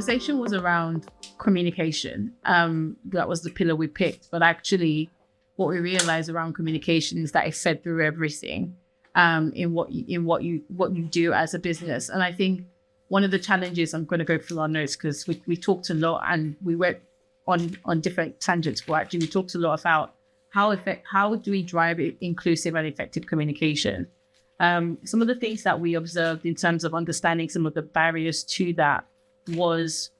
conversation was around communication. That was the pillar we picked. But actually, what we realized around communication is that it fed through everything in what you do as a business. And I think one of the challenges, I'm going to go through our notes because we talked a lot and we went on different tangents. But actually, we talked a lot about how do we drive inclusive and effective communication. Some of the things that we observed in terms of understanding some of the barriers to that was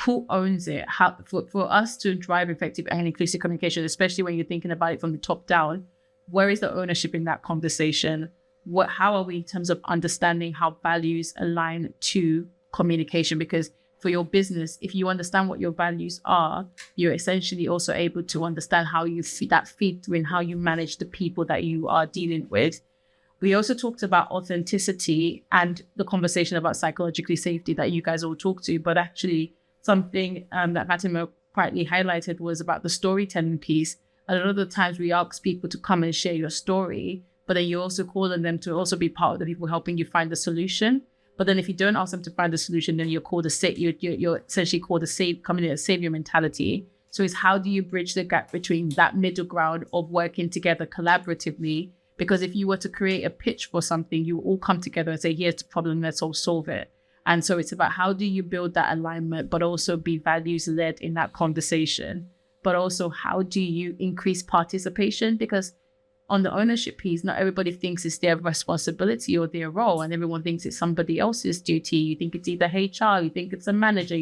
who owns it. How for us to drive effective and inclusive communication, especially when you're thinking about it from the top down, where is the ownership in that conversation? How are we in terms of understanding how values align to communication? Because for your business, if you understand what your values are, you're essentially also able to understand how you feed through and how you manage the people that you are dealing with. We also talked about authenticity and the conversation about psychologically safety that you guys all talked to, but actually something that Fatima quietly highlighted was about the storytelling piece. A lot of the times we ask people to come and share your story, but then you also call on them to also be part of the people helping you find the solution. But then if you don't ask them to find the solution, then you're essentially called coming in a savior mentality. So it's how do you bridge the gap between that middle ground of working together collaboratively? Because if you were to create a pitch for something, you all come together and say, here's the problem, let's all solve it. And so it's about how do you build that alignment, but also be values-led in that conversation. But also how do you increase participation? Because on the ownership piece, not everybody thinks it's their responsibility or their role, and everyone thinks it's somebody else's duty. You think it's either HR, you think it's a manager,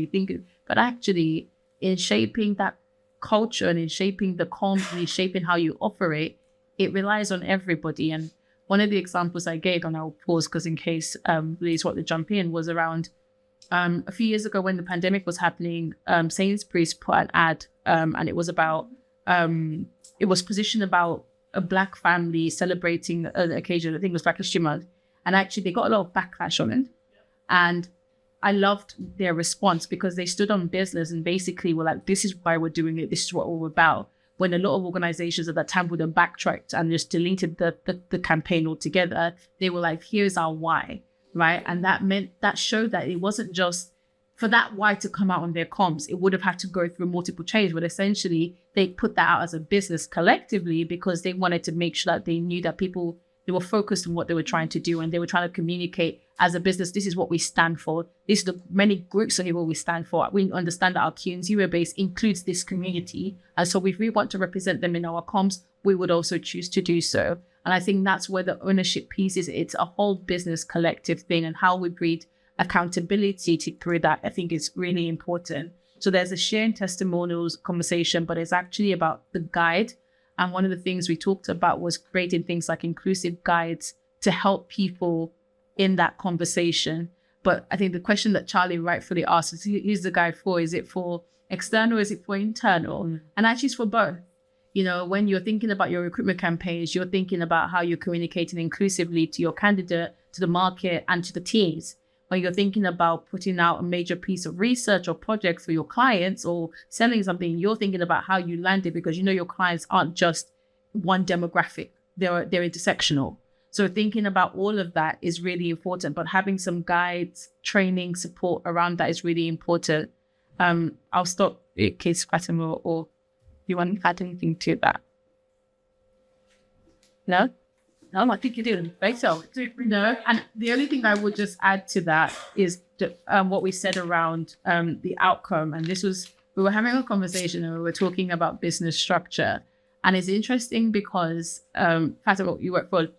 but actually in shaping that culture and in shaping the company, shaping how you operate, it relies on everybody. And one of the examples I gave, and I'll pause because in case Liz wanted to jump in, was around a few years ago when the pandemic was happening, Sainsbury's put an ad and it was about, it was positioned about a Black family celebrating an occasion. I think it was Black History Month. And actually they got a lot of backlash on it. And I loved their response because they stood on business and basically were like, this is why we're doing it. This is what we're about. When a lot of organizations at that time would have backtracked and just deleted the campaign altogether, they were like, here's our why, right? And that showed that it wasn't just for that why to come out on their comms. It would have had to go through multiple changes, but essentially they put that out as a business collectively because they wanted to make sure that they knew that they were focused on what they were trying to do and they were trying to communicate as a business, this is what we stand for. These are the many groups of people we stand for. We understand that our Q&0 base includes this community. And so if we want to represent them in our comms, we would also choose to do so. And I think that's where the ownership piece is. It's a whole business collective thing, and how we breed accountability through that, I think is really important. So there's a sharing testimonials conversation, but it's actually about the guide. And one of the things we talked about was creating things like inclusive guides to help people in that conversation. But I think the question that Charlie rightfully asked is, who's the guide for? Is it for external? Is it for internal? And actually it's for both. You know, when you're thinking about your recruitment campaigns, you're thinking about how you're communicating inclusively to your candidate, to the market, and to the teams. When you're thinking about putting out a major piece of research or project for your clients or selling something, you're thinking about how you land it because you know your clients aren't just one demographic, they're intersectional. So thinking about all of that is really important, but having some guides, training, support around that is really important. I'll stop in case Fatima or you want to add anything to that. No, I think you do. Right? So, no. And the only thing I would just add to that is what we said around the outcome. And we were having a conversation and we were talking about business structure. And it's interesting because Fatima, you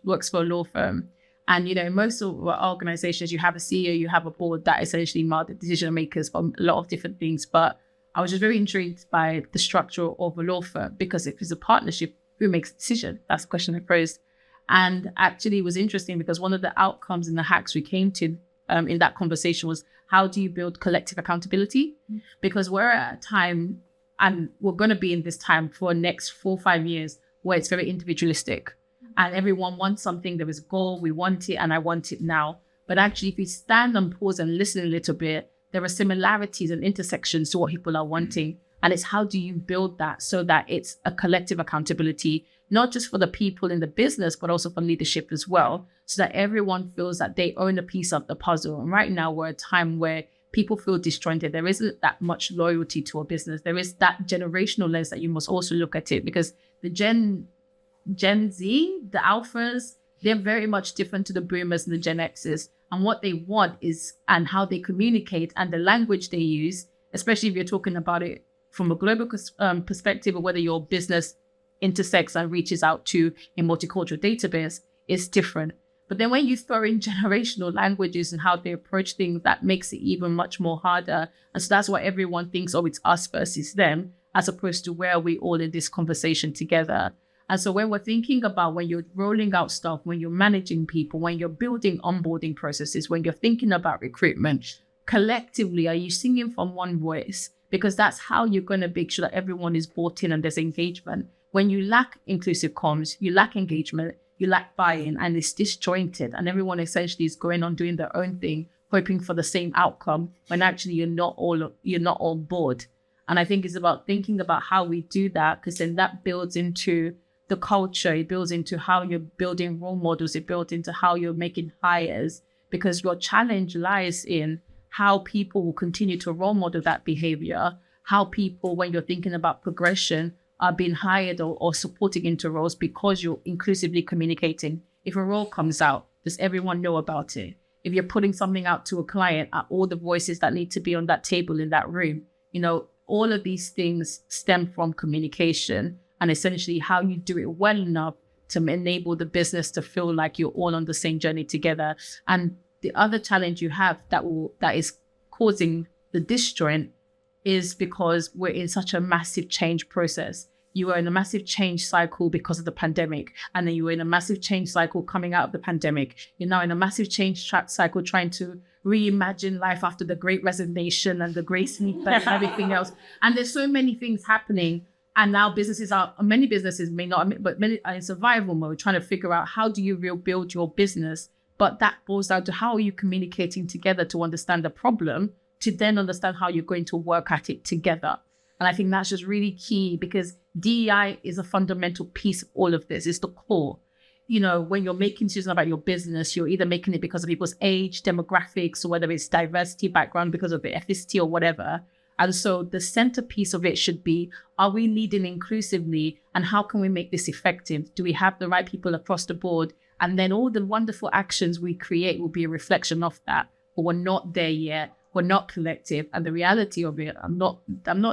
works for a law firm. And, you know, most of our organizations, you have a CEO, you have a board that essentially are the decision makers for a lot of different things. But I was just very intrigued by the structure of a law firm, because if it's a partnership, who makes the decision? That's the question I posed. And actually it was interesting because one of the outcomes in the hacks we came to in that conversation was, how do you build collective accountability? Because we're at a time, and we're going to be in this time for the next 4 or 5 years, where it's very individualistic and everyone wants something. There is a goal, we want it, and I want it now. But actually, if we stand and pause and listen a little bit, there are similarities and intersections to what people are wanting. And it's how do you build that so that it's a collective accountability, not just for the people in the business, but also for leadership as well, so that everyone feels that they own a piece of the puzzle. And right now we're at a time where people feel disjointed. There isn't that much loyalty to a business. There is that generational lens that you must also look at it, because the Gen Z, the alphas, they're very much different to the boomers and the Gen X's. And what they want is, and how they communicate and the language they use, especially if you're talking about it from a global perspective, or whether your business intersects and reaches out to a multicultural database, is different. But then when you throw in generational languages and how they approach things, that makes it even much more harder. And so that's why everyone thinks, oh, it's us versus them, as opposed to where are we all in this conversation together. And so when we're thinking about, when you're rolling out stuff, when you're managing people, when you're building onboarding processes, when you're thinking about recruitment, collectively, are you singing from one voice? Because that's how you're going to make sure that everyone is bought in and there's engagement. When you lack inclusive comms, you lack engagement, you lack buy-in, and it's disjointed, and everyone essentially is going on doing their own thing, hoping for the same outcome, when actually you're not all on board. And I think it's about thinking about how we do that, because then that builds into the culture, it builds into how you're building role models, it builds into how you're making hires, because your challenge lies in how people will continue to role model that behavior, how people, when you're thinking about progression, are being hired or supporting into roles because you're inclusively communicating. If a role comes out, does everyone know about it? If you're putting something out to a client, are all the voices that need to be on that table in that room? All of these things stem from communication, and essentially how you do it well enough to enable the business to feel like you're all on the same journey together. And the other challenge you have that is causing the disjoint is because we're in such a massive change process. You were in a massive change cycle because of the pandemic, and then you were in a massive change cycle coming out of the pandemic. You're now in a massive change cycle trying to reimagine life after the Great Resignation and the Great Sleep and everything else. And there's so many things happening. And now many businesses may not, but many are in survival mode, trying to figure out how do you rebuild your business. But that boils down to how are you communicating together to understand the problem, to then understand how you're going to work at it together. And I think that's just really key, because DEI is a fundamental piece of all of this. It's the core. When you're making decisions about your business, you're either making it because of people's age, demographics, or whether it's diversity, background, because of the ethnicity or whatever. And so the centerpiece of it should be, are we leading inclusively, and how can we make this effective? Do we have the right people across the board? And then all the wonderful actions we create will be a reflection of that. But we're not there yet. We're not collective. And the reality of it, I'm not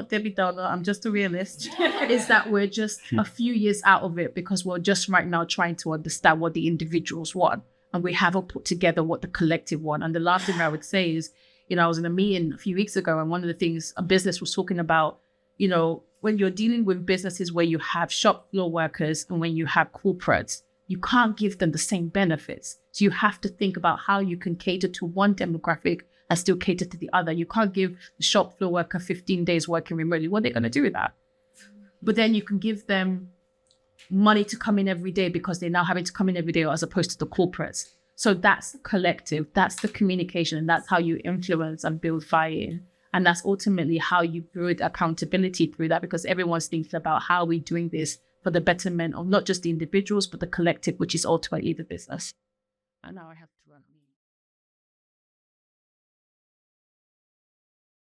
Debbie Downer, I'm just a realist, is that we're just a few years out of it, because we're just right now trying to understand what the individuals want. And we haven't put together what the collective want. And the last thing I would say is, I was in a meeting a few weeks ago, and one of the things a business was talking about, when you're dealing with businesses where you have shop floor workers and when you have corporates, you can't give them the same benefits. So you have to think about how you can cater to one demographic and still cater to the other. You can't give the shop floor worker 15 days working remotely. What are they going to do with that? But then you can give them money to come in every day, because they're now having to come in every day, as opposed to the corporates. So that's the collective, that's the communication, and that's how you influence and build buy-in. And that's ultimately how you build accountability through that, because everyone's thinking about how we're doing this for the betterment of not just the individuals, but the collective, which is ultimately the business. And now I have